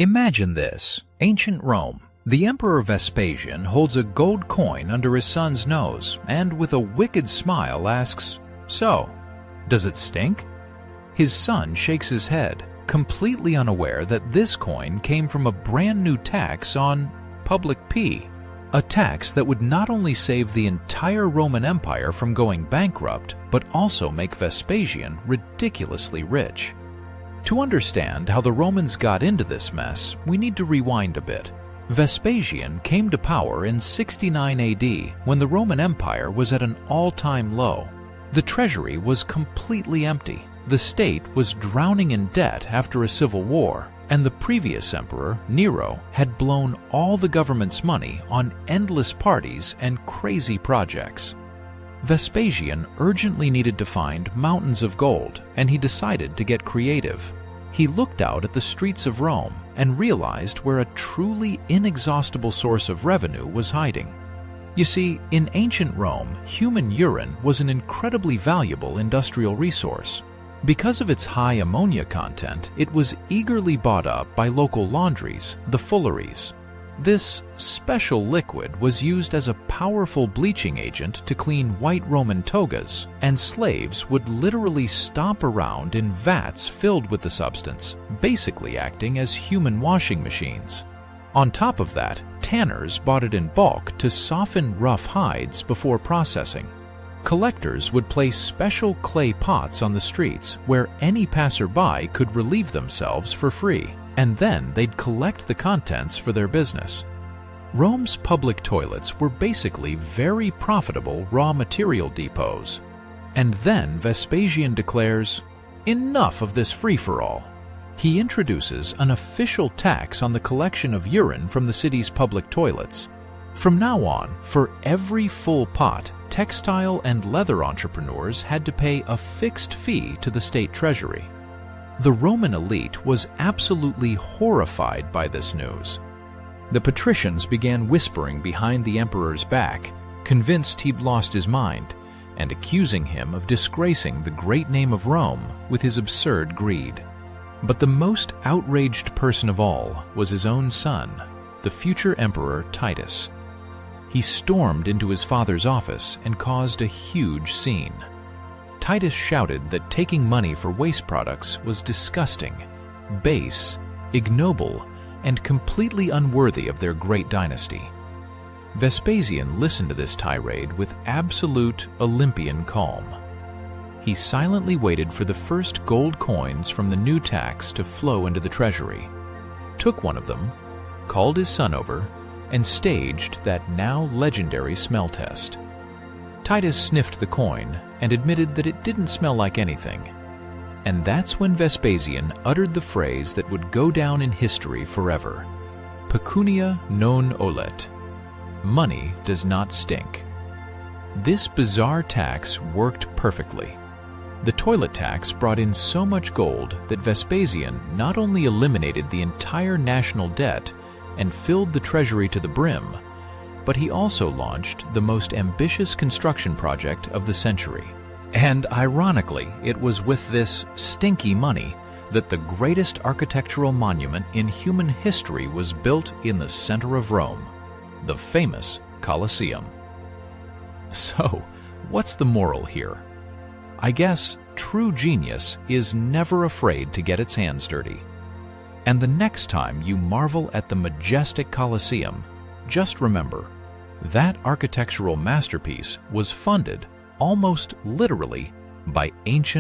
Imagine this: ancient Rome. The Emperor Vespasian holds a gold coin under his son's nose and with a wicked smile asks, "So, does it stink?" His son shakes his head, completely unaware that this coin came from a brand new tax on public pee. A tax that would not only save the entire Roman Empire from going bankrupt, but also make Vespasian ridiculously rich. To understand how the Romans got into this mess, we need to rewind a bit. Vespasian came to power in 69 AD when the Roman Empire was at an all-time low. The treasury was completely empty. The state was drowning in debt after a civil war, and the previous emperor, Nero, had blown all the government's money on endless parties and crazy projects. Vespasian urgently needed to find mountains of gold, and he decided to get creative. He looked out at the streets of Rome and realized where a truly inexhaustible source of revenue was hiding. You see, in ancient Rome, human urine was an incredibly valuable industrial resource. Because of its high ammonia content, it was eagerly bought up by local laundries, the fulleries. This special liquid was used as a powerful bleaching agent to clean white Roman togas, and slaves would literally stomp around in vats filled with the substance, basically acting as human washing machines. On top of that, tanners bought it in bulk to soften rough hides before processing. Collectors would place special clay pots on the streets where any passerby could relieve themselves for free, and then they'd collect the contents for their business. Rome's public toilets were basically very profitable raw material depots. And then Vespasian declares, "Enough of this free-for-all." He introduces an official tax on the collection of urine from the city's public toilets. From now on, for every full pot, textile and leather entrepreneurs had to pay a fixed fee to the state treasury. The Roman elite was absolutely horrified by this news. The patricians began whispering behind the emperor's back, convinced he'd lost his mind, and accusing him of disgracing the great name of Rome with his absurd greed. But the most outraged person of all was his own son, the future emperor Titus. He stormed into his father's office and caused a huge scene. Titus shouted that taking money for waste products was disgusting, base, ignoble, and completely unworthy of their great dynasty. Vespasian listened to this tirade with absolute Olympian calm. He silently waited for the first gold coins from the new tax to flow into the treasury, took one of them, called his son over, and staged that now legendary smell test. Titus sniffed the coin and admitted that it didn't smell like anything. And that's when Vespasian uttered the phrase that would go down in history forever: Pecunia non olet. Money does not stink. This bizarre tax worked perfectly. The toilet tax brought in so much gold that Vespasian not only eliminated the entire national debt and filled the treasury to the brim, but he also launched the most ambitious construction project of the century. And ironically, it was with this stinky money that the greatest architectural monument in human history was built in the center of Rome, the famous Colosseum. So, what's the moral here? I guess true genius is never afraid to get its hands dirty. And the next time you marvel at the majestic Colosseum, just remember, that architectural masterpiece was funded almost literally by ancient